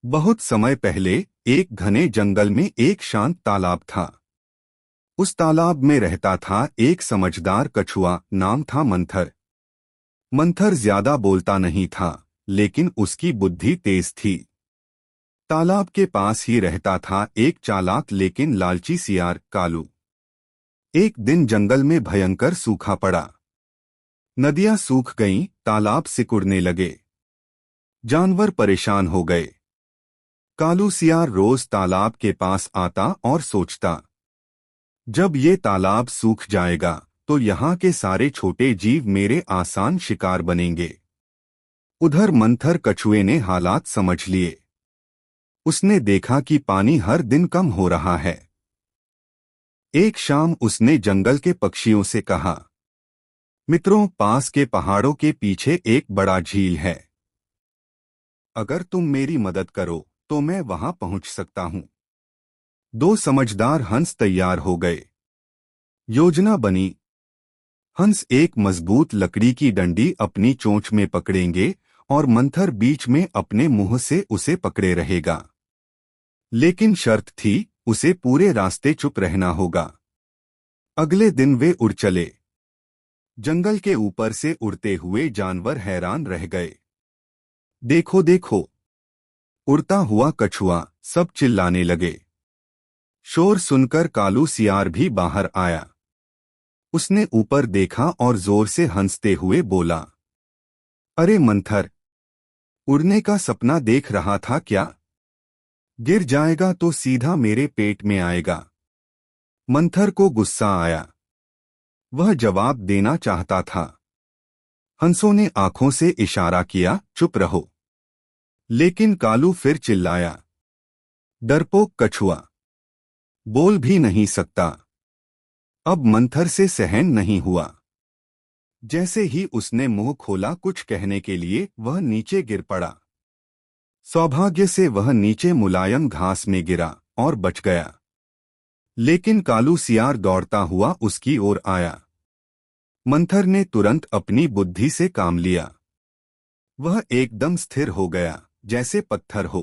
बहुत समय पहले एक घने जंगल में एक शांत तालाब था। उस तालाब में रहता था एक समझदार कछुआ, नाम था मंथर। मंथर ज्यादा बोलता नहीं था, लेकिन उसकी बुद्धि तेज थी। तालाब के पास ही रहता था एक चालाक लेकिन लालची सियार, कालू। एक दिन जंगल में भयंकर सूखा पड़ा। नदियां सूख गईं, तालाब सिकुड़ने लगे। जानवर परेशान हो गए। कालू सियार रोज तालाब के पास आता और सोचता, जब ये तालाब सूख जाएगा तो यहाँ के सारे छोटे जीव मेरे आसान शिकार बनेंगे। उधर मंथर कछुए ने हालात समझ लिए। उसने देखा कि पानी हर दिन कम हो रहा है। एक शाम उसने जंगल के पक्षियों से कहा, मित्रों, पास के पहाड़ों के पीछे एक बड़ा झील है। अगर तुम मेरी मदद करो तो मैं वहां पहुंच सकता हूं। दो समझदार हंस तैयार हो गए। योजना बनी। हंस एक मजबूत लकड़ी की डंडी अपनी चोंच में पकड़ेंगे और मंथर बीच में अपने मुंह से उसे पकड़े रहेगा। लेकिन शर्त थी, उसे पूरे रास्ते चुप रहना होगा। अगले दिन वे उड़ चले। जंगल के ऊपर से उड़ते हुए जानवर हैरान रह गए। देखो देखो, उड़ता हुआ कछुआ, सब चिल्लाने लगे। शोर सुनकर कालू सियार भी बाहर आया। उसने ऊपर देखा और जोर से हंसते हुए बोला, अरे मंथर, उड़ने का सपना देख रहा था क्या? गिर जाएगा तो सीधा मेरे पेट में आएगा। मंथर को गुस्सा आया। वह जवाब देना चाहता था। हंसों ने आंखों से इशारा किया, चुप रहो। लेकिन कालू फिर चिल्लाया, डरपोक कछुआ, बोल भी नहीं सकता। अब मंथर से सहन नहीं हुआ। जैसे ही उसने मुंह खोला कुछ कहने के लिए, वह नीचे गिर पड़ा। सौभाग्य से वह नीचे मुलायम घास में गिरा और बच गया। लेकिन कालू सियार दौड़ता हुआ उसकी ओर आया। मंथर ने तुरंत अपनी बुद्धि से काम लिया। वह एकदम स्थिर हो गया, जैसे पत्थर हो।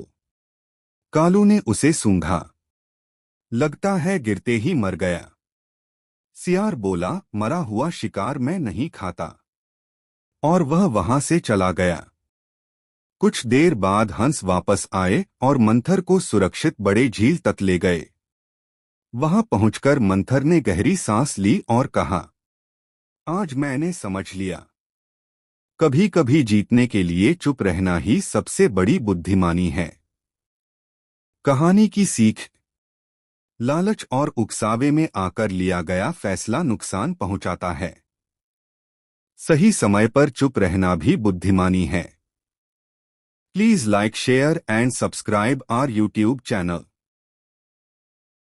कालू ने उसे सूंघा। लगता है गिरते ही मर गया। सियार बोला, मरा हुआ शिकार मैं नहीं खाता। और वह वहां से चला गया। कुछ देर बाद हंस वापस आए और मंथर को सुरक्षित बड़े झील तक ले गए। वहां पहुंचकर मंथर ने गहरी सांस ली और कहा, आज मैंने समझ लिया, कभी कभी जीतने के लिए चुप रहना ही सबसे बड़ी बुद्धिमानी है। कहानी की सीख, लालच और उकसावे में आकर लिया गया फैसला नुकसान पहुंचाता है। सही समय पर चुप रहना भी बुद्धिमानी है। Please like, share and subscribe our YouTube channel.